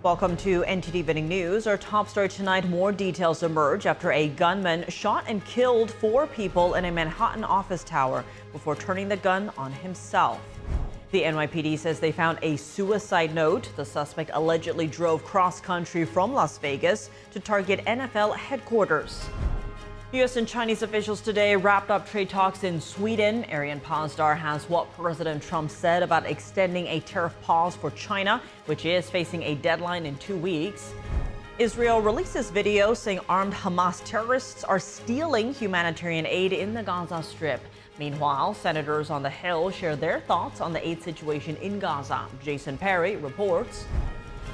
Welcome to NTD Evening News. Our top story tonight, more details emerge after a gunman shot and killed 4 people in a Manhattan office tower before turning the gun on himself. The NYPD says they found a suicide note. The suspect allegedly drove cross-country from Las Vegas to target NFL headquarters. U.S. and Chinese officials today wrapped up trade talks in Sweden. Arian Pasdar has what President Trump said about extending a tariff pause for China, which is facing a deadline in 2 weeks. Israel releases video saying armed Hamas terrorists are stealing humanitarian aid in the Gaza Strip. Meanwhile, senators on the Hill share their thoughts on the aid situation in Gaza. Jason Perry reports.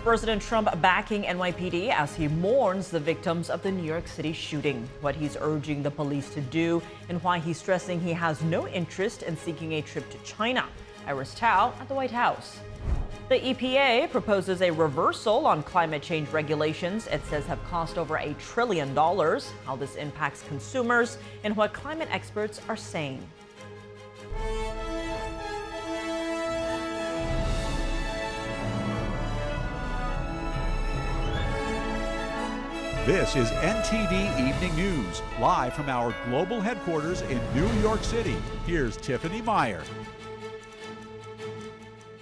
President Trump backing NYPD as he mourns the victims of the New York City shooting, what he's urging the police to do, and why he's stressing he has no interest in seeking a trip to China. Iris Tao at the White House. The EPA proposes a reversal on climate change regulations it says have cost over $1 trillion. How this impacts consumers and what climate experts are saying. This is NTD Evening News, live from our global headquarters in New York City. Here's Tiffany Meyer.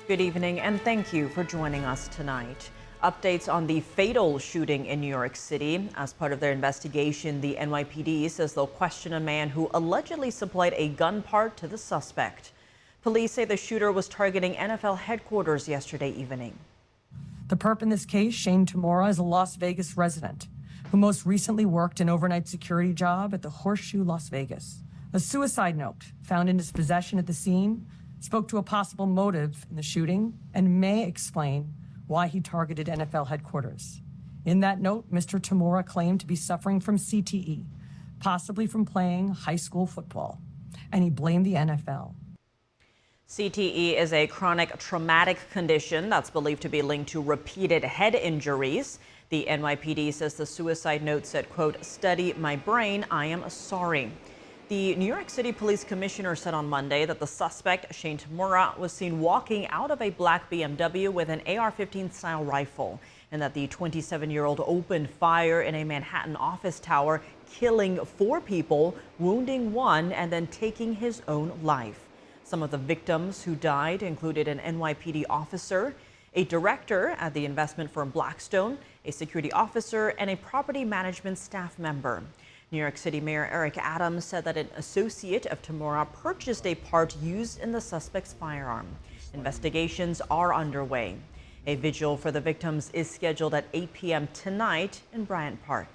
Good evening, and thank you for joining us tonight. Updates on the fatal shooting in New York City. As part of their investigation, the NYPD says they'll question a man who allegedly supplied a gun part to the suspect. Police say the shooter was targeting NFL headquarters yesterday evening. The perp in this case, Shane Tamora, is a Las Vegas resident who most recently worked an overnight security job at the Horseshoe Las Vegas. A suicide note found in his possession at the scene spoke to a possible motive in the shooting and may explain why he targeted NFL headquarters. In that note, Mr. Tamora claimed to be suffering from CTE, possibly from playing high school football, and he blamed the NFL. CTE is a chronic traumatic condition that's believed to be linked to repeated head injuries. The NYPD says the suicide note said, quote, "Study my brain, I am sorry." The New York City Police Commissioner said on Monday that the suspect, Shane Tamora, was seen walking out of a black BMW with an AR-15 style rifle, and that the 27-year-old opened fire in a Manhattan office tower, killing 4 people, wounding 1, and then taking his own life. Some of the victims who died included an NYPD officer, a director at the investment firm Blackstone, a security officer, and a property management staff member. New York City Mayor Eric Adams said that an associate of Tamora purchased a part used in the suspect's firearm. Investigations are underway. A vigil for the victims is scheduled at 8 p.m. tonight in Bryant Park.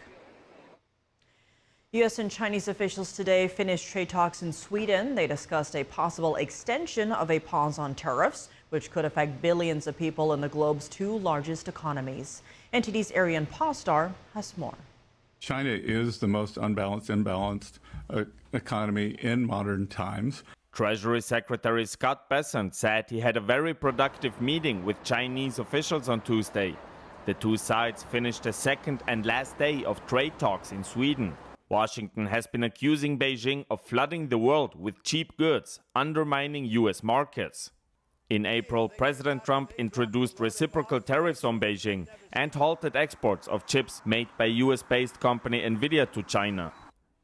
U.S. and Chinese officials today finished trade talks in Sweden. They discussed a possible extension of a pause on tariffs, which could affect billions of people in the globe's 2 largest economies. NTD's Arian Pasdar has more. China is the most imbalanced economy in modern times. Treasury Secretary Scott Bessent said he had a very productive meeting with Chinese officials on Tuesday. The 2 sides finished the second and last day of trade talks in Sweden. Washington has been accusing Beijing of flooding the world with cheap goods, undermining U.S. markets. In April, President Trump introduced reciprocal tariffs on Beijing and halted exports of chips made by US-based company NVIDIA to China.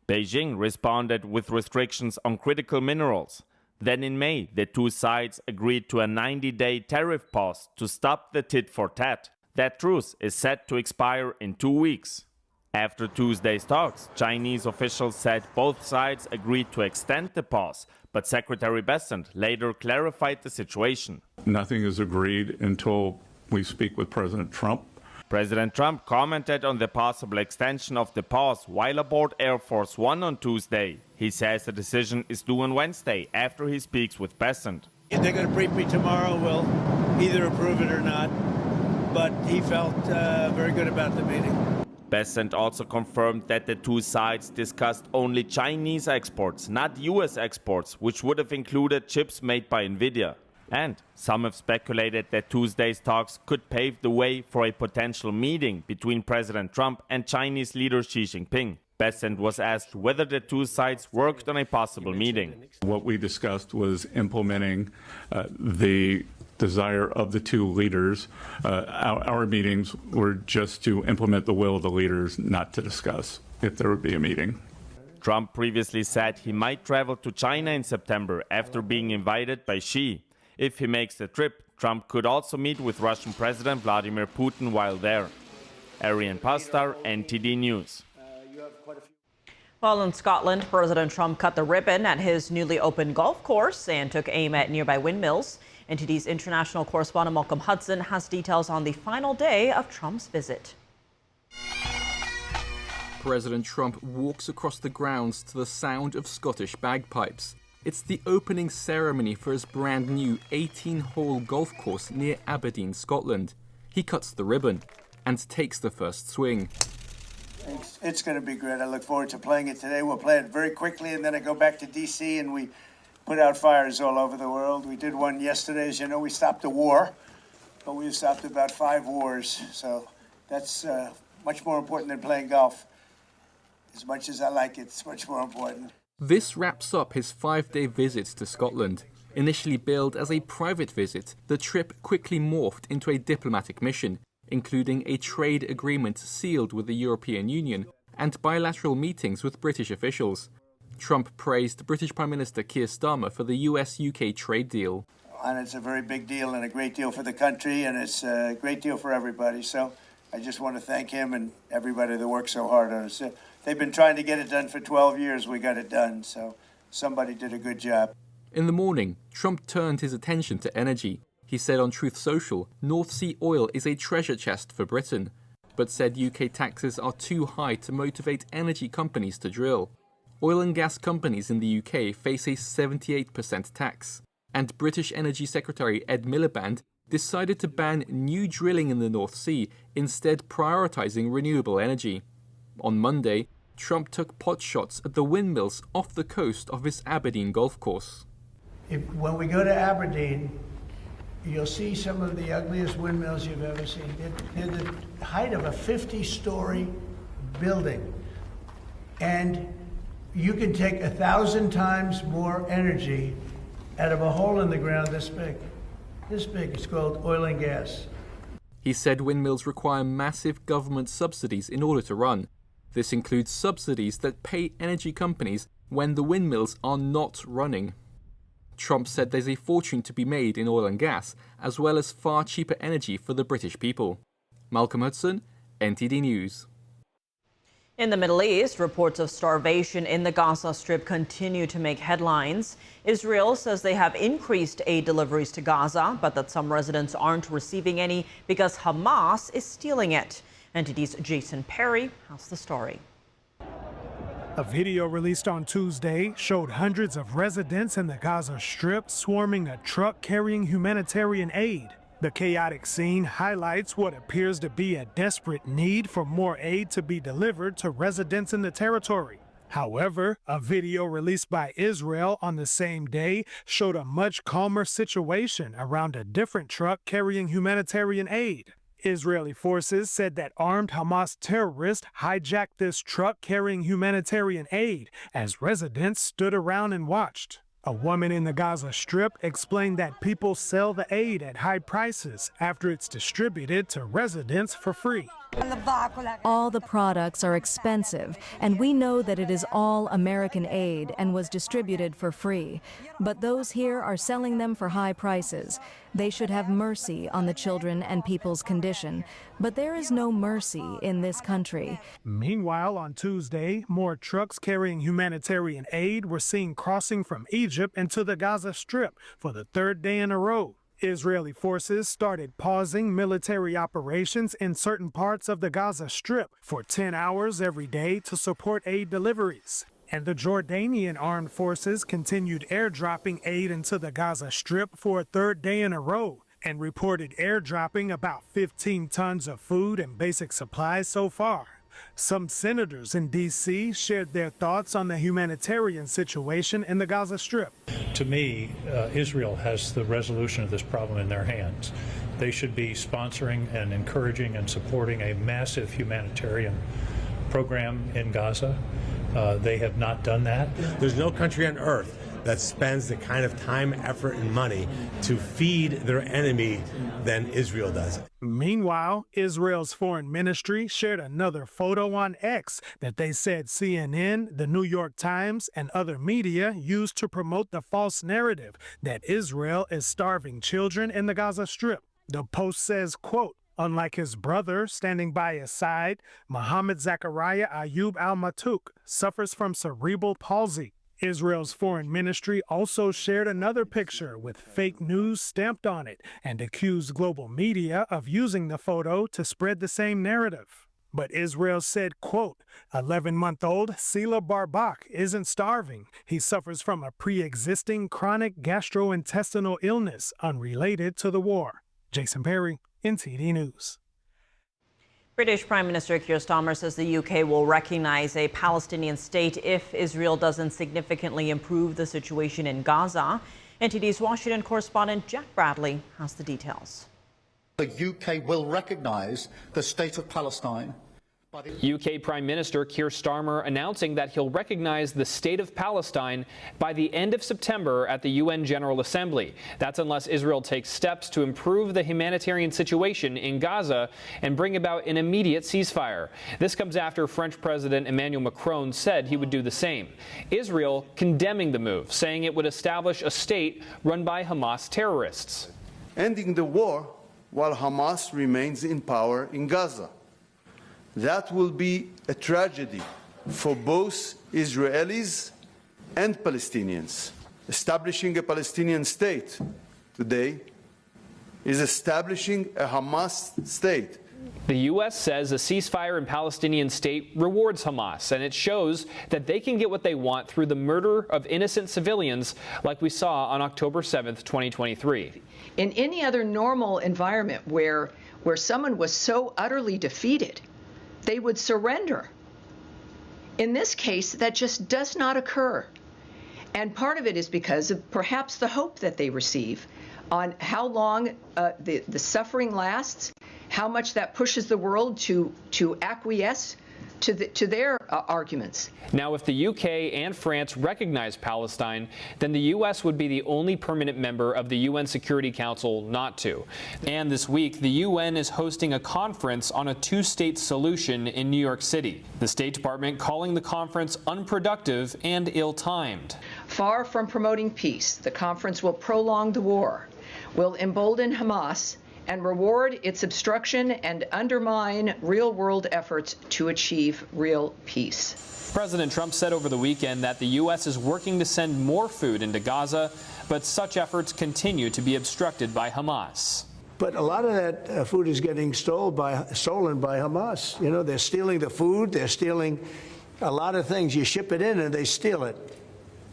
Beijing responded with restrictions on critical minerals. Then in May, the 2 sides agreed to a 90-day tariff pause to stop the tit-for-tat. That truce is set to expire in 2 weeks. After Tuesday's talks, Chinese officials said both sides agreed to extend the pause, but Secretary Bessent later clarified the situation. Nothing is agreed until we speak with President Trump. President Trump commented on the possible extension of the pause while aboard Air Force One on Tuesday. He says the decision is due on Wednesday after he speaks with Bessent. If they're going to brief me tomorrow, we'll either approve it or not. But he felt very good about the meeting. Bessent also confirmed that the 2 sides discussed only Chinese exports, not US exports, which would have included chips made by NVIDIA. And some have speculated that Tuesday's talks could pave the way for a potential meeting between President Trump and Chinese leader Xi Jinping. Bessent was asked whether the 2 sides worked on a possible meeting. What we discussed was implementing the desire of the two leaders. Our meetings were just to implement the will of the leaders, not to discuss if there would be a meeting. Trump previously said he might travel to China in September after being invited by Xi. If he makes the trip, Trump could also meet with Russian President Vladimir Putin while there. Arian Pastar, NTD News. Well, in Scotland, President Trump cut the ribbon at his newly opened golf course and took aim at nearby windmills. NTD's international correspondent Malcolm Hudson has details on the final day of Trump's visit. President Trump walks across the grounds to the sound of Scottish bagpipes. It's the opening ceremony for his brand new 18-hole golf course near Aberdeen, Scotland. He cuts the ribbon and takes the first swing. It's going to be great. I look forward to playing it today. We'll play it very quickly, and then I go back to D.C. and we put out fires all over the world. We did one yesterday. As you know, we stopped a war, but we've stopped about 5 wars. So that's much more important than playing golf. As much as I like it, it's much more important. This wraps up his 5-day visit to Scotland. Initially billed as a private visit, the trip quickly morphed into a diplomatic mission, including a trade agreement sealed with the European Union and bilateral meetings with British officials. Trump praised British Prime Minister Keir Starmer for the US-UK trade deal. And it's a very big deal and a great deal for the country, and it's a great deal for everybody. So I just want to thank him and everybody that worked so hard on it. They've been trying to get it done for 12 years. We got it done, so somebody did a good job. In the morning, Trump turned his attention to energy. He said on Truth Social, North Sea oil is a treasure chest for Britain, but said UK taxes are too high to motivate energy companies to drill. Oil and gas companies in the UK face a 78% tax, and British Energy Secretary Ed Miliband decided to ban new drilling in the North Sea, instead prioritising renewable energy. On Monday, Trump took potshots at the windmills off the coast of his Aberdeen golf course. When we go to Aberdeen, you'll see some of the ugliest windmills you've ever seen. They're the height of a 50-story building. And you can take 1,000 times more energy out of a hole in the ground this big. This big. It's called oil and gas. He said windmills require massive government subsidies in order to run. This includes subsidies that pay energy companies when the windmills are not running. Trump said there's a fortune to be made in oil and gas, as well as far cheaper energy for the British people. Malcolm Hudson, NTD News. In the Middle East, reports of starvation in the Gaza Strip continue to make headlines. Israel says they have increased aid deliveries to Gaza, but that some residents aren't receiving any because Hamas is stealing it. NTD's Jason Perry has the story. A video released on Tuesday showed hundreds of residents in the Gaza Strip swarming a truck carrying humanitarian aid. The chaotic scene highlights what appears to be a desperate need for more aid to be delivered to residents in the territory. However, a video released by Israel on the same day showed a much calmer situation around a different truck carrying humanitarian aid. Israeli forces said that armed Hamas terrorists hijacked this truck carrying humanitarian aid as residents stood around and watched. A woman in the Gaza Strip explained that people sell the aid at high prices after it's distributed to residents for free. All the products are expensive, and we know that it is all American aid and was distributed for free. But those here are selling them for high prices. They should have mercy on the children and people's condition. But there is no mercy in this country. Meanwhile, on Tuesday, more trucks carrying humanitarian aid were seen crossing from Egypt into the Gaza Strip for the 3rd day in a row. Israeli forces started pausing military operations in certain parts of the Gaza Strip for 10 hours every day to support aid deliveries. And the Jordanian armed forces continued airdropping aid into the Gaza Strip for a 3rd day in a row and reported airdropping about 15 tons of food and basic supplies so far. Some senators in D.C. shared their thoughts on the humanitarian situation in the Gaza Strip. To me, Israel has the resolution of this problem in their hands. They should be sponsoring and encouraging and supporting a massive humanitarian program in Gaza. They have not done that. There's no country on earth that spends the kind of time, effort, and money to feed their enemy than Israel does. Meanwhile, Israel's foreign ministry shared another photo on X that they said CNN, the New York Times, and other media used to promote the false narrative that Israel is starving children in the Gaza Strip. The post says, quote, unlike his brother standing by his side, Mohammed Zachariah Ayub al-Matuk suffers from cerebral palsy. Israel's foreign ministry also shared another picture with fake news stamped on it and accused global media of using the photo to spread the same narrative. But Israel said, quote, 11-month-old Sila Barbak isn't starving. He suffers from a pre-existing chronic gastrointestinal illness unrelated to the war. Jason Perry, NTD News. British Prime Minister Keir Starmer says the UK will recognize a Palestinian state if Israel doesn't significantly improve the situation in Gaza. NTD's Washington correspondent Jack Bradley has the details. The UK will recognize the state of Palestine. UK Prime Minister Keir Starmer announcing that he'll recognize the state of Palestine by the end of September at the UN General Assembly. That's unless Israel takes steps to improve the humanitarian situation in Gaza and bring about an immediate ceasefire. This comes after French President Emmanuel Macron said he would do the same. Israel condemning the move, saying it would establish a state run by Hamas terrorists. Ending the war while Hamas remains in power in Gaza. That will be a tragedy for both Israelis and Palestinians. Establishing a Palestinian state today is establishing a Hamas state. The U.S. says a ceasefire and Palestinian state rewards Hamas, and it shows that they can get what they want through the murder of innocent civilians like we saw on October 7th, 2023. In any other normal environment where someone was so utterly defeated, they would surrender. In this case, that just does not occur. And part of it is because of perhaps the hope that they receive on how long the suffering lasts, how much that pushes the world to acquiesce to their arguments. Now, if the UK and France recognize Palestine, then the U.S. would be the only permanent member of the UN Security Council not to. And this week, the UN is hosting a conference on a two-state solution in New York City. The State Department calling the conference unproductive and ill-timed. Far from promoting peace, the conference will prolong the war, will embolden Hamas, and reward its obstruction and undermine real-world efforts to achieve real peace. President Trump said over the weekend that the U.S. is working to send more food into Gaza, but such efforts continue to be obstructed by Hamas. But a lot of that food is getting stolen by Hamas. You know, they're stealing the food, they're stealing a lot of things. You ship it in and they steal it.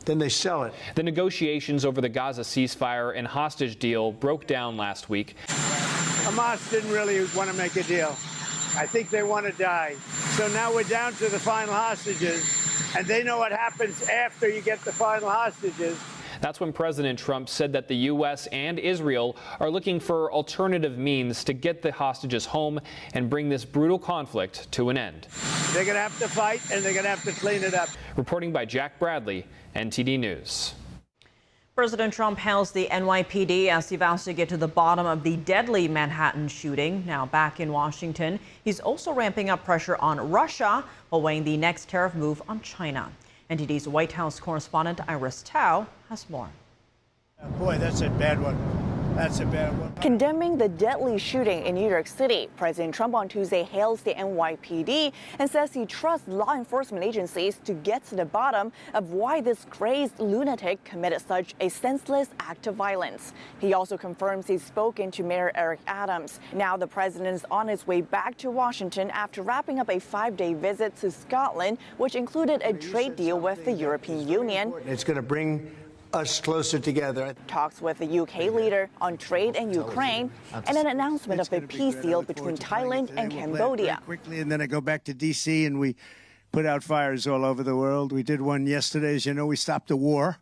Then they sell it. The negotiations over the Gaza ceasefire and hostage deal broke down last week. Hamas didn't really want to make a deal. I think they want to die. So now we're down to the final hostages, and they know what happens after you get the final hostages. That's when President Trump said that the U.S. and Israel are looking for alternative means to get the hostages home and bring this brutal conflict to an end. They're going to have to fight, and they're going to have to clean it up. Reporting by Jack Bradley, NTD News. President Trump hails the NYPD as he vows to get to the bottom of the deadly Manhattan shooting. Now back in Washington, he's also ramping up pressure on Russia while weighing the next tariff move on China. NTD's White House correspondent Iris Tao has more. Boy, that's a bad one. That's a bad one. Condemning the deadly shooting in New York City, President Trump on Tuesday hails the NYPD and says he trusts law enforcement agencies to get to the bottom of why this crazed lunatic committed such a senseless act of violence. He also confirms he's spoken to Mayor Eric Adams. Now the president's on his way back to Washington after wrapping up a 5-day visit to Scotland, which included a trade deal with the European Union. It's going to bring us closer together. Talks with the UK leader on trade in Ukraine and an announcement of a peace deal between Thailand and Cambodia. Quickly, and then I go back to D.C. and we put out fires all over the world. We did one yesterday. As you know, we stopped a war,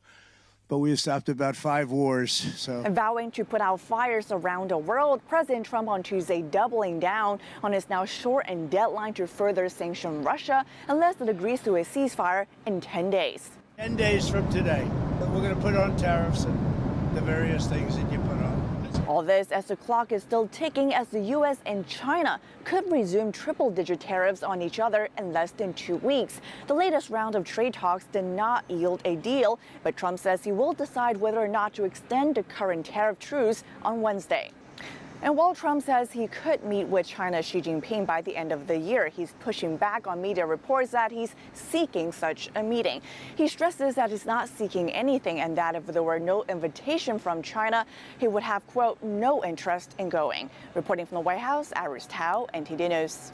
but we've stopped about 5 wars. So, vowing to put out fires around the world, President Trump on Tuesday doubling down on his now shortened deadline to further sanction Russia unless it agrees to a ceasefire in 10 days. 10 days from today, we're going to put on tariffs and the various things that you put on. All this as the clock is still ticking as the U.S. and China could resume triple-digit tariffs on each other in less than 2 weeks. The latest round of trade talks did not yield a deal, but Trump says he will decide whether or not to extend the current tariff truce on Wednesday. And while Trump says he could meet with China's Xi Jinping by the end of the year, he's pushing back on media reports that he's seeking such a meeting. He stresses that he's not seeking anything and that if there were no invitation from China, he would have, quote, no interest in going. Reporting from the White House, Iris Tao, NTD News.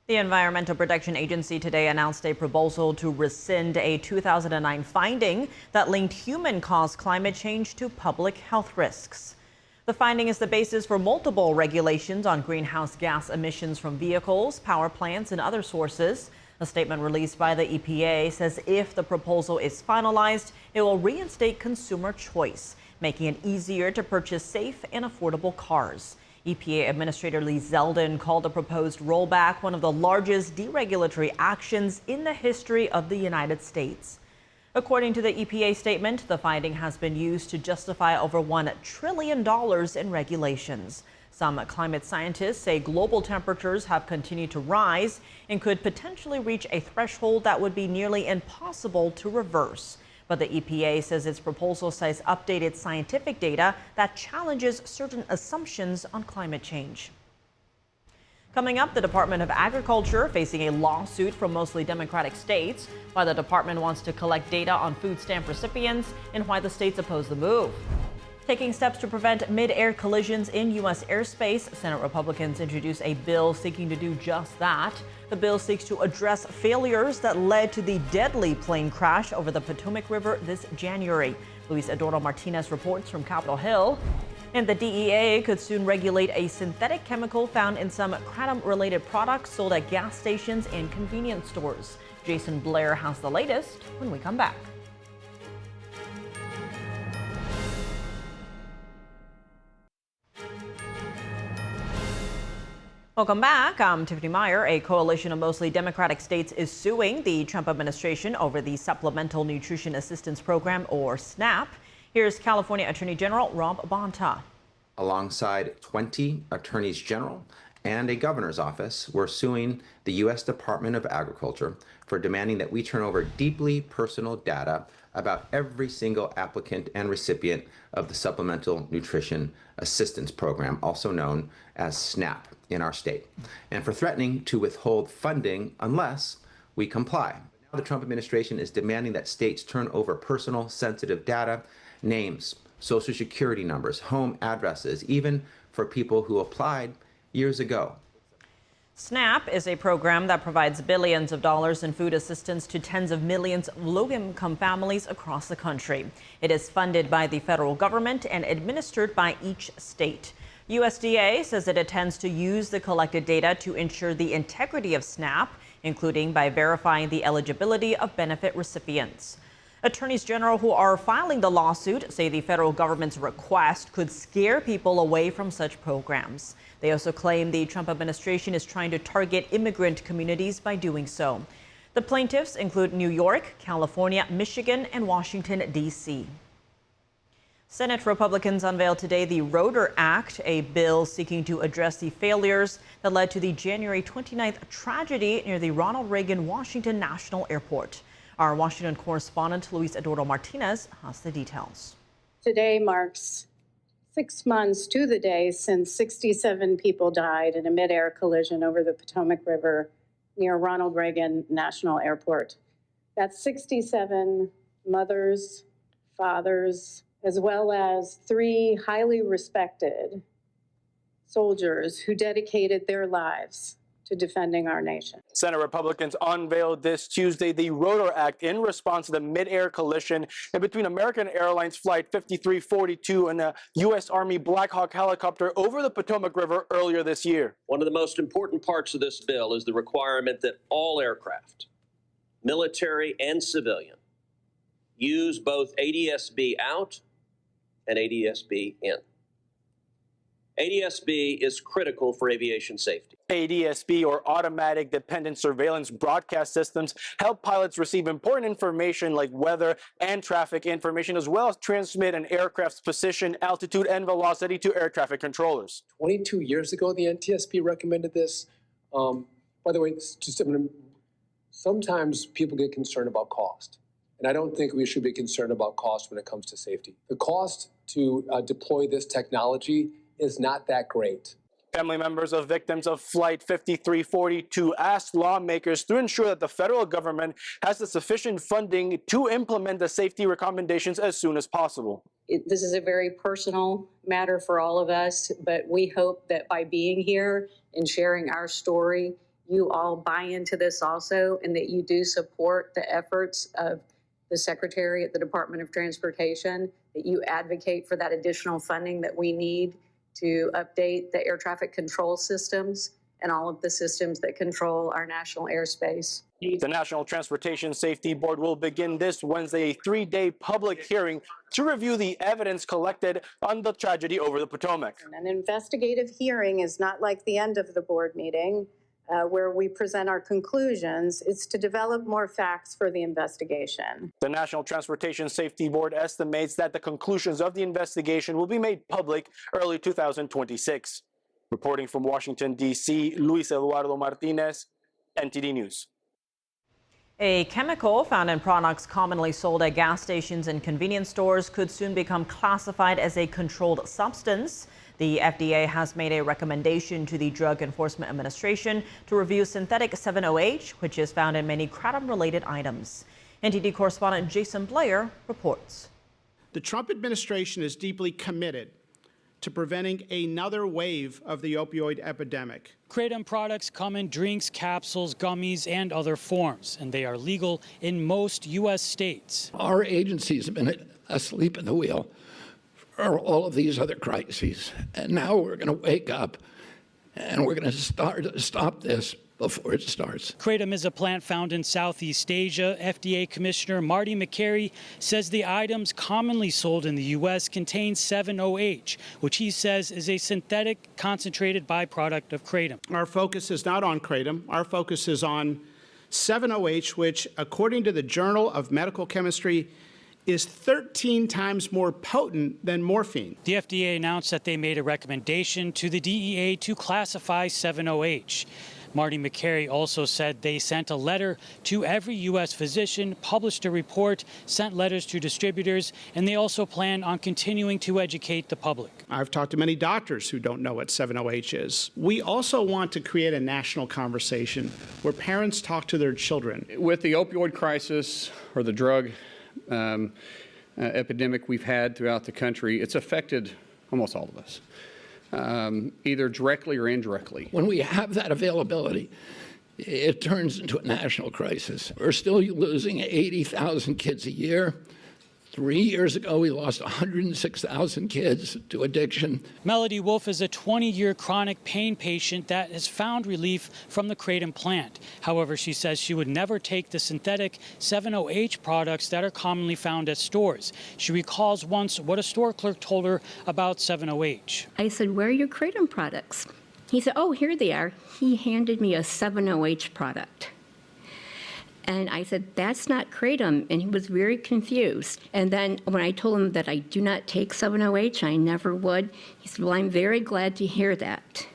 The Environmental Protection Agency today announced a proposal to rescind a 2009 finding that linked human-caused climate change to public health risks. The finding is the basis for multiple regulations on greenhouse gas emissions from vehicles, power plants, and other sources. A statement released by the EPA says if the proposal is finalized, it will reinstate consumer choice, making it easier to purchase safe and affordable cars. EPA Administrator Zeldin called the proposed rollback one of the largest deregulatory actions in the history of the United States. According to the EPA statement, the finding has been used to justify over $1 trillion in regulations. Some climate scientists say global temperatures have continued to rise and could potentially reach a threshold that would be nearly impossible to reverse. But the EPA says its proposal cites updated scientific data that challenges certain assumptions on climate change. Coming up, the Department of Agriculture facing a lawsuit from mostly Democratic states, why the department wants to collect data on food stamp recipients, and why the states oppose the move. Taking steps to prevent mid-air collisions in U.S. airspace, Senate Republicans introduced a bill seeking to do just that. The bill seeks to address failures that led to the deadly plane crash over the Potomac River this January. Luis Eduardo Martinez reports from Capitol Hill. And the DEA could soon regulate a synthetic chemical found in some Kratom-related products sold at gas stations and convenience stores. Jason Blair has the latest when we come back. Welcome back. I'm Tiffany Meyer. A coalition of mostly Democratic states is suing the Trump administration over the Supplemental Nutrition Assistance Program, or SNAP. Here's California Attorney General Rob Bonta. Alongside 20 attorneys general and a governor's office, we're suing the U.S. Department of Agriculture for demanding that we turn over deeply personal data about every single applicant and recipient of the Supplemental Nutrition Assistance Program, also known as SNAP, in our state, and for threatening to withhold funding unless we comply. Now the Trump administration is demanding that states turn over personal, sensitive data, names, social security numbers, home addresses, even for people who applied years ago. SNAP is a program that provides billions of dollars in food assistance to tens of millions of low-income families across the country. It is funded by the federal government and administered by each state. USDA says it intends to use the collected data to ensure the integrity of SNAP, including by verifying the eligibility of benefit recipients. Attorneys general who are filing the lawsuit say the federal government's request could scare people away from such programs. They also claim the Trump administration is trying to target immigrant communities by doing so. The plaintiffs include New York, California, Michigan, and Washington, D.C. Senate Republicans unveiled today the Rotor Act, a bill seeking to address the failures that led to the January 29th tragedy near the Ronald Reagan Washington National Airport. Our Washington correspondent, Luis Eduardo Martinez, has the details. Today marks 6 months to the day since 67 people died in a mid-air collision over the Potomac River near Ronald Reagan National Airport. That's 67 mothers, fathers, as well as 3 highly respected soldiers who dedicated their lives to defending our nation. Senate Republicans unveiled this Tuesday the Rotor Act in response to the mid-air collision between American Airlines Flight 5342 and a U.S. Army Black Hawk helicopter over the Potomac River earlier this year. One of the most important parts of this bill is the requirement that all aircraft, military and civilian, use both ADS-B out and ADS-B in. ADS-B is critical for aviation safety. ADS-B, or Automatic Dependent Surveillance Broadcast Systems, help pilots receive important information like weather and traffic information, as well as transmit an aircraft's position, altitude, and velocity to air traffic controllers. 22 years ago, the NTSB recommended this. By the way, it's just, sometimes people get concerned about cost, and I don't think we should be concerned about cost when it comes to safety. The cost to deploy this technology is not that great. Family members of victims of Flight 5342 asked lawmakers to ensure that the federal government has the sufficient funding to implement the safety recommendations as soon as possible. This is a very personal matter for all of us, but we hope that by being here and sharing our story, you all buy into this also, and that you do support the efforts of the Secretary at the Department of Transportation, that you advocate for that additional funding that we need to update the air traffic control systems and all of the systems that control our national airspace. The National Transportation Safety Board will begin this Wednesday a 3-day public hearing to review the evidence collected on the tragedy over the Potomac. An investigative hearing is not like the end of the board meeting where we present our conclusions. It's to develop more facts for the investigation. The National Transportation Safety Board estimates that the conclusions of the investigation will be made public early 2026. Reporting from Washington, D.C., Luis Eduardo Martinez, NTD News. A chemical found in products commonly sold at gas stations and convenience stores could soon become classified as a controlled substance. The FDA has made a recommendation to the Drug Enforcement Administration to review synthetic 7-OH, which is found in many Kratom-related items. NTD correspondent Jason Blair reports. The Trump administration is deeply committed to preventing another wave of the opioid epidemic. Kratom products come in drinks, capsules, gummies, and other forms, and they are legal in most U.S. states. Our agencies have been asleep at the wheel for all of these other crises, and now we're going to wake up and we're going to stop this before it starts. Kratom is a plant found in Southeast Asia. FDA Commissioner Marty McCary says the items commonly sold in the U.S. contain 7-OH, which he says is a synthetic concentrated byproduct of kratom. Our focus is not on kratom. Our focus is on 7-OH, which, according to the Journal of Medical Chemistry, is 13 times more potent than morphine. The FDA announced that they made a recommendation to the DEA to classify 7-OH. Marty McCary also said they sent a letter to every U.S. physician, published a report, sent letters to distributors, and they also plan on continuing to educate the public. I've talked to many doctors who don't know what 7-OH is. We also want to create a national conversation where parents talk to their children. With the opioid crisis or the drug epidemic we've had throughout the country, it's affected almost all of us. Either directly or indirectly. When we have that availability, it turns into a national crisis. We're still losing 80,000 kids a year. 3 years ago, we lost 106,000 kids to addiction. Melody Wolf is a 20-year chronic pain patient that has found relief from the Kratom plant. However, she says she would never take the synthetic 7-OH products that are commonly found at stores. She recalls once what a store clerk told her about 7-OH. I said, "Where are your Kratom products?" He said, "Oh, here they are." He handed me a 7-OH product. And I said, "That's not Kratom," and he was very confused. And then when I told him that I do not take 7-OH, I never would, he said, "Well, I'm very glad to hear that,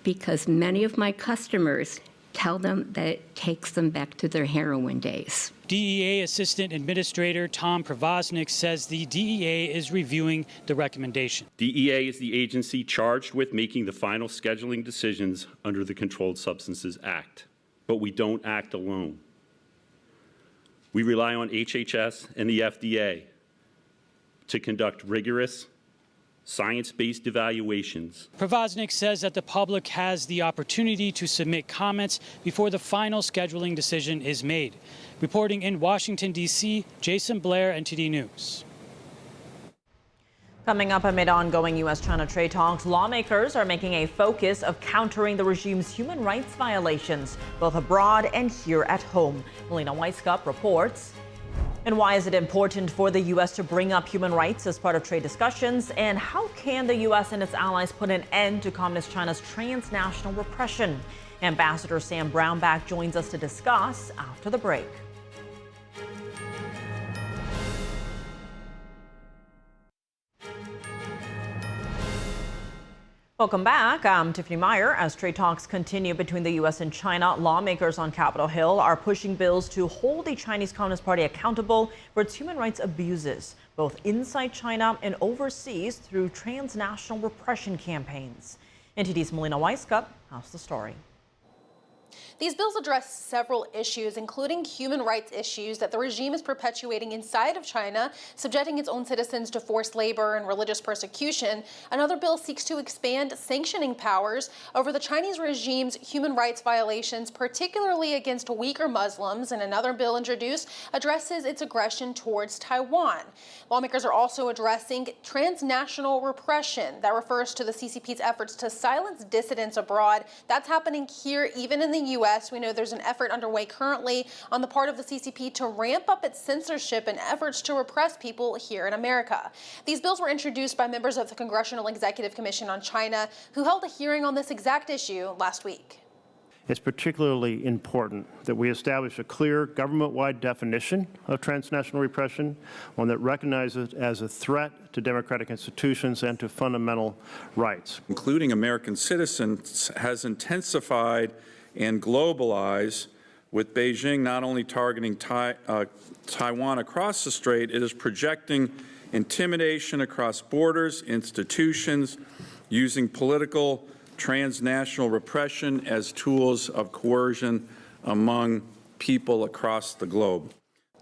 because many of my customers tell them that it takes them back to their heroin days." DEA Assistant Administrator Tom Provoznik says the DEA is reviewing the recommendation. DEA is the agency charged with making the final scheduling decisions under the Controlled Substances Act, but we don't act alone. We rely on HHS and the FDA to conduct rigorous, science-based evaluations. Provoznik says that the public has the opportunity to submit comments before the final scheduling decision is made. Reporting in Washington, D.C., Jason Blair, NTD News. Coming up amid ongoing U.S.-China trade talks, lawmakers are making a focus of countering the regime's human rights violations, both abroad and here at home. Melina Weisskopf reports. And why is it important for the U.S. to bring up human rights as part of trade discussions? And how can the U.S. and its allies put an end to Communist China's transnational repression? Ambassador Sam Brownback joins us to discuss after the break. Welcome back. I'm Tiffany Meyer. As trade talks continue between the U.S. and China, lawmakers on Capitol Hill are pushing bills to hold the Chinese Communist Party accountable for its human rights abuses, both inside China and overseas through transnational repression campaigns. NTD's Melina Weiskup has the story. These bills address several issues, including human rights issues that the regime is perpetuating inside of China, subjecting its own citizens to forced labor and religious persecution. Another bill seeks to expand sanctioning powers over the Chinese regime's human rights violations, particularly against weaker Muslims. And another bill introduced addresses its aggression towards Taiwan. Lawmakers are also addressing transnational repression. That refers to the CCP's efforts to silence dissidents abroad. That's happening here, even in the U.S. We know there's an effort underway currently on the part of the CCP to ramp up its censorship and efforts to repress people here in America. These bills were introduced by members of the Congressional Executive Commission on China, who held a hearing on this exact issue last week. It's particularly important that we establish a clear government-wide definition of transnational repression, one that recognizes it as a threat to democratic institutions and to fundamental rights. Including American citizens has intensified and globalized, with Beijing not only targeting Taiwan across the strait, it is projecting intimidation across borders, institutions, using political transnational repression as tools of coercion among people across the globe.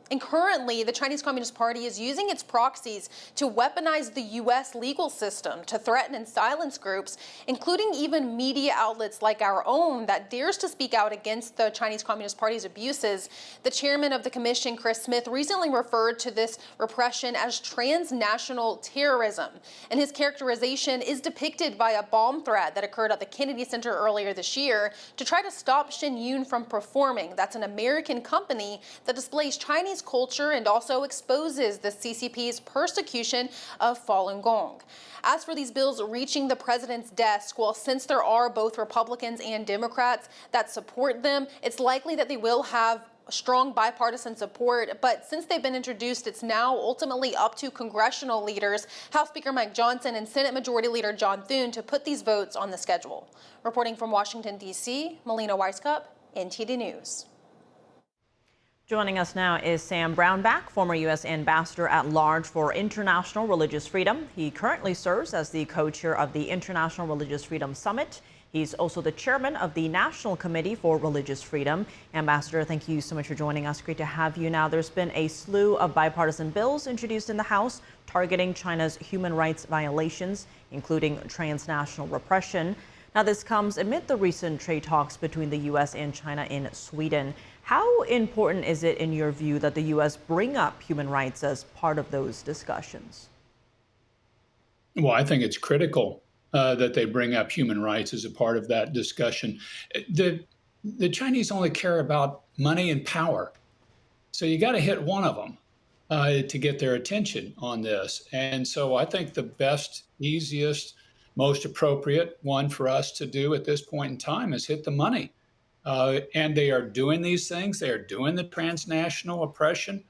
And currently, the Chinese Communist Party is using its proxies to weaponize the U.S. legal system to threaten and silence groups, including even media outlets like our own that dares to speak out against the Chinese Communist Party's abuses. The chairman of the commission, Chris Smith, recently referred to this repression as transnational terrorism. And his characterization is depicted by a bomb threat that occurred at the Kennedy Center earlier this year to try to stop Shen Yun from performing. That's an American company that displays Chinese culture and also exposes the CCP's persecution of Falun Gong. As for these bills reaching the president's desk, well, since there are both Republicans and Democrats that support them, it's likely that they will have strong bipartisan support. But since they've been introduced, it's now ultimately up to congressional leaders, House Speaker Mike Johnson and Senate Majority Leader John Thune, to put these votes on the schedule. Reporting from Washington, D.C., Melina Weiskup, NTD News. Joining us now is Sam Brownback, former U.S. Ambassador at Large for International Religious Freedom. He currently serves as the co-chair of the International Religious Freedom Summit. He's also the chairman of the National Committee for Religious Freedom. Ambassador, thank you so much for joining us. Great to have you. Now, there's been a slew of bipartisan bills introduced in the House targeting China's human rights violations, including transnational repression. Now, this comes amid the recent trade talks between the U.S. and China in Sweden. How important is it, in your view, that the U.S. bring up human rights as part of those discussions? Well, I think it's critical that they bring up human rights as a part of that discussion. The Chinese only care about money and power. So you got to hit one of them to get their attention on this. And so I think the best, easiest, most appropriate one for us to do at this point in time is hit the money. And they are doing these things. They are doing the transnational oppression.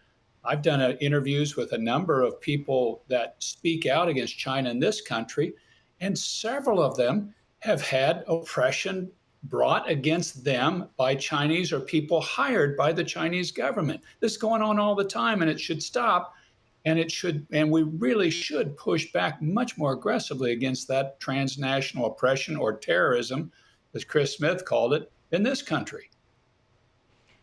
I've done interviews with a number of people that speak out against China in this country, and several of them have had oppression brought against them by Chinese or people hired by the Chinese government. This is going on all the time, and it should stop. And we really should push back much more aggressively against that transnational oppression, or terrorism, as Chris Smith called it, in this country.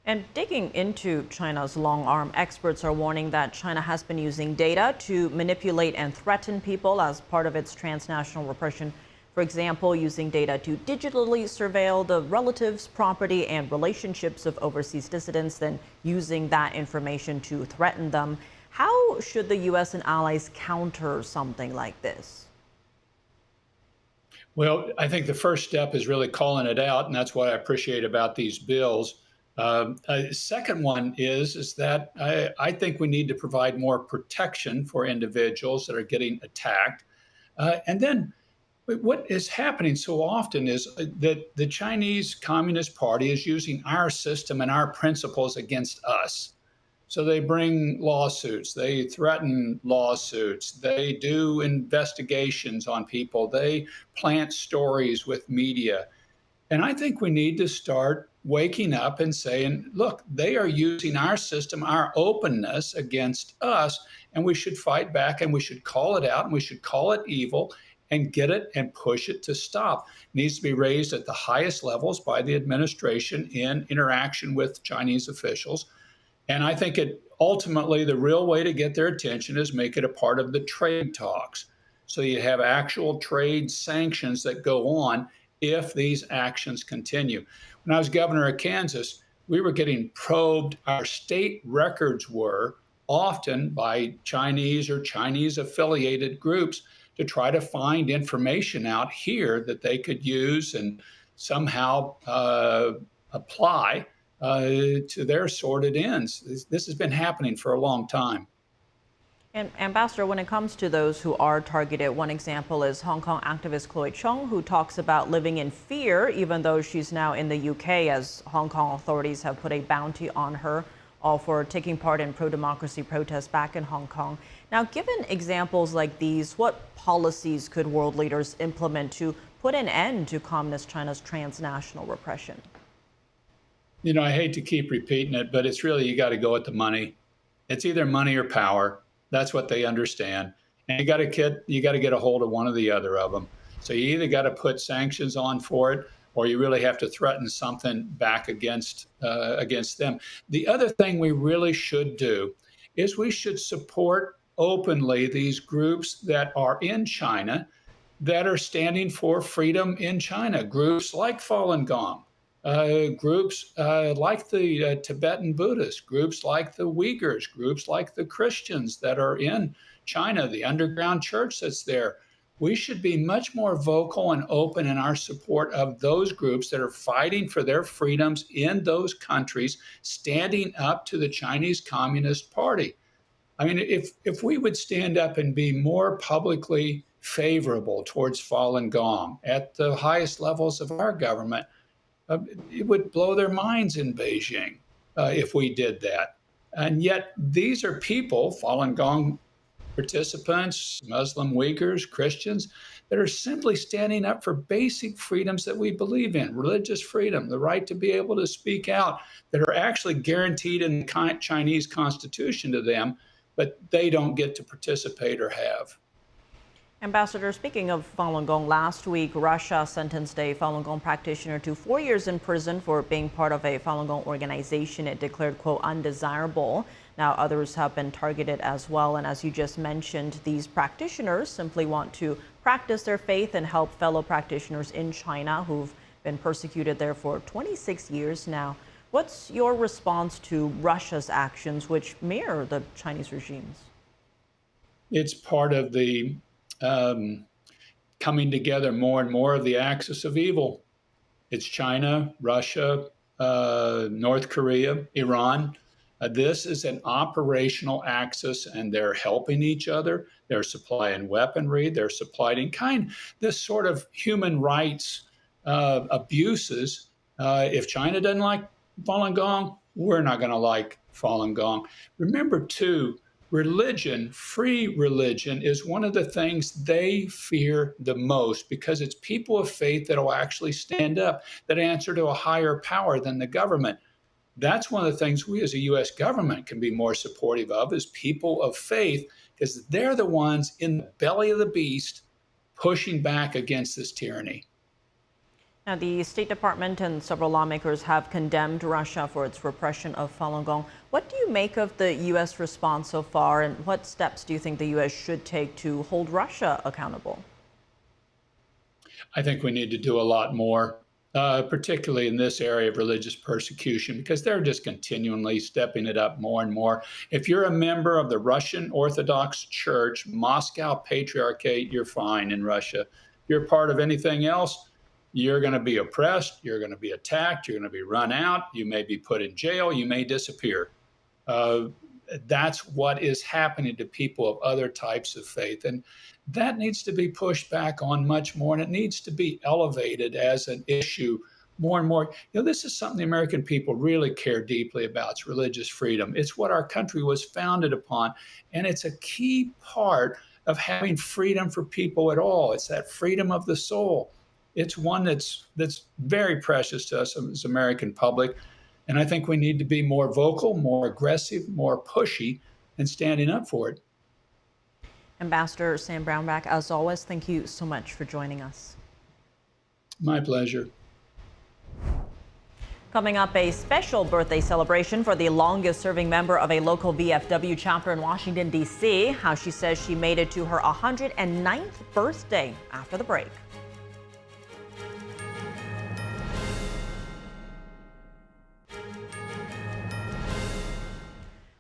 And digging into China's long arm, experts are warning that China has been using data to manipulate and threaten people as part of its transnational repression. For example, using data to digitally surveil the relatives, property, and relationships of overseas dissidents, then using that information to threaten them. How should the U.S. and allies counter something like this? Well, I think the first step is really calling it out, and that's what I appreciate about these bills. A second one is that I think we need to provide more protection for individuals that are getting attacked. And then what is happening so often is that the Chinese Communist Party is using our system and our principles against us. So they bring lawsuits, they threaten lawsuits, they do investigations on people, they plant stories with media. And I think we need to start waking up and saying, look, they are using our system, our openness against us, and we should fight back and we should call it out and we should call it evil and get it and push it to stop. It needs to be raised at the highest levels by the administration in interaction with Chinese officials. And I think ultimately the real way to get their attention is make it a part of the trade talks. So you have actual trade sanctions that go on if these actions continue. When I was governor of Kansas, we were getting probed. Our state records were often by Chinese or Chinese affiliated groups to try to find information out here that they could use and somehow apply to their sordid ends. This has been happening for a long time. And Ambassador, when it comes to those who are targeted, one example is Hong Kong activist Chloe Chung, who talks about living in fear, even though she's now in the UK, as Hong Kong authorities have put a bounty on her, all for taking part in pro-democracy protests back in Hong Kong. Now, given examples like these, what policies could world leaders implement to put an end to Communist China's transnational repression? You know, I hate to keep repeating it, but it's really, you got to go with the money. It's either money or power. That's what they understand. And you got to get a hold of one or the other of them. So you either got to put sanctions on for it, or you really have to threaten something back against them. The other thing we really should do is we should support openly these groups that are in China that are standing for freedom in China. Groups like Falun Gong, groups like the Tibetan Buddhists, groups like the Uyghurs, groups like the Christians that are in China, the underground church that's there. We should be much more vocal and open in our support of those groups that are fighting for their freedoms in those countries, standing up to the Chinese Communist Party. I mean, if we would stand up and be more publicly favorable towards Falun Gong at the highest levels of our government, it would blow their minds in Beijing if we did that. And yet these are people, Falun Gong participants, Muslim Uyghurs, Christians, that are simply standing up for basic freedoms that we believe in, religious freedom, the right to be able to speak out, that are actually guaranteed in the Chinese constitution to them, but they don't get to participate or have. Ambassador, speaking of Falun Gong, last week Russia sentenced a Falun Gong practitioner to 4 years in prison for being part of a Falun Gong organization it declared, quote, undesirable. Now others have been targeted as well. And as you just mentioned, these practitioners simply want to practice their faith and help fellow practitioners in China who've been persecuted there for 26 years now. What's your response to Russia's actions, which mirror the Chinese regime's? It's part of the coming together more and more of the axis of evil. It's China, Russia, North Korea, Iran. This is an operational axis, and they're helping each other. They're supplying weaponry. They're supplying this sort of human rights abuses. If China doesn't like Falun Gong, we're not going to like Falun Gong. Remember, too, religion, free religion, is one of the things they fear the most, because it's people of faith that will actually stand up, that answer to a higher power than the government. That's one of the things we as a U.S. government can be more supportive of, is people of faith, because they're the ones in the belly of the beast pushing back against this tyranny. Now, the State Department and several lawmakers have condemned Russia for its repression of Falun Gong. What do you make of the U.S. response so far, and what steps do you think the U.S. should take to hold Russia accountable? I think we need to do a lot more, particularly in this area of religious persecution, because they're just continually stepping it up more and more. If you're a member of the Russian Orthodox Church, Moscow Patriarchate, you're fine in Russia. If you're part of anything else, you're going to be oppressed, you're going to be attacked, you're going to be run out, you may be put in jail, you may disappear. That's what is happening to people of other types of faith. And that needs to be pushed back on much more, and it needs to be elevated as an issue more and more. This is something the American people really care deeply about. It's religious freedom. It's what our country was founded upon, and it's a key part of having freedom for people at all. It's that freedom of the soul. It's one that's very precious to us as American public. And I think we need to be more vocal, more aggressive, more pushy, and standing up for it. Ambassador Sam Brownback, as always, thank you so much for joining us. My pleasure. Coming up, a special birthday celebration for the longest-serving member of a local VFW chapter in Washington, D.C. How she says she made it to her 109th birthday after the break.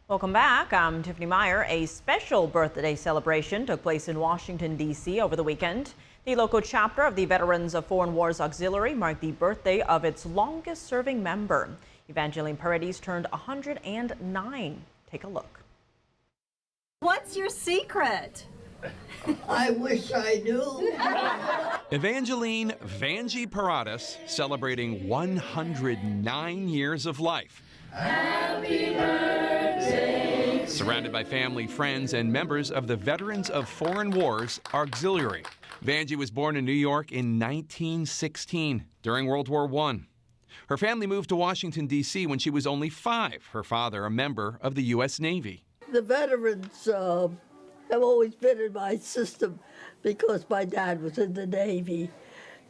Welcome back. I'm Tiffany Meyer. A special birthday celebration took place in Washington, D.C. over the weekend. The local chapter of the Veterans of Foreign Wars Auxiliary marked the birthday of its longest-serving member. Evangeline Paredes turned 109. Take a look. What's your secret? I wish I knew. Evangeline Vanjie Paredes celebrating 109 years of life. Happy birthday. Surrounded by family, friends, and members of the Veterans of Foreign Wars Auxiliary. Vanjie was born in New York in 1916 during World War I. Her family moved to Washington, D.C. when she was only 5. Her father, a member of the U.S. Navy. The veterans have always been in my system because my dad was in the Navy,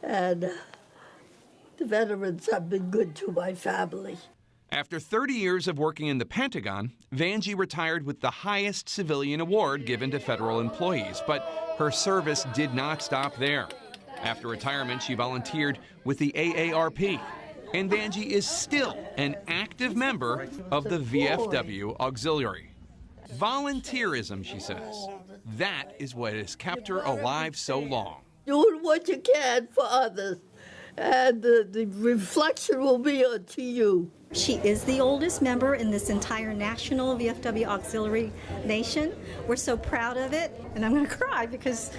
and the veterans have been good to my family. After 30 years of working in the Pentagon, Vanjie retired with the highest civilian award given to federal employees, but her service did not stop there. After retirement, she volunteered with the AARP, and Vanjie is still an active member of the VFW Auxiliary. Volunteerism, she says, that is what has kept her alive so long. Doing what you can for others, and the reflection will be unto you. She is the oldest member in this entire national VFW Auxiliary nation. We're so proud of it, and I'm going to cry because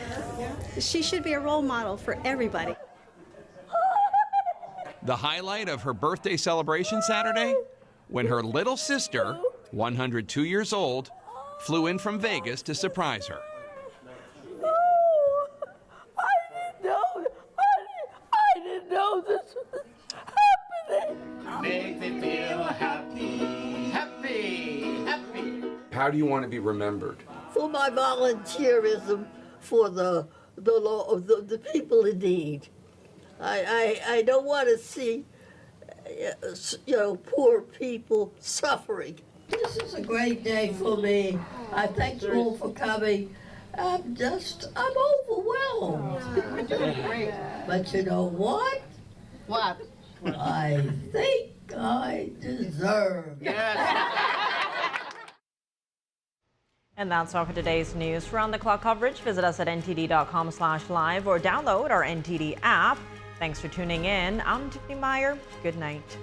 she should be a role model for everybody. The highlight of her birthday celebration Saturday, when her little sister, 102 years old, flew in from Vegas to surprise her. I didn't know this was happening. Make me feel happy, happy, happy. How do you want to be remembered? For my volunteerism for the people in need. I don't want to see, poor people suffering. This is a great day for me. I thank you all for coming. I'm overwhelmed. You're doing great. But you know what? What? I think I deserve. Yes. And that's all for today's news. For round-the-clock coverage, visit us at ntd.com/live or download our NTD app. Thanks for tuning in. I'm Tiffany Meyer. Good night.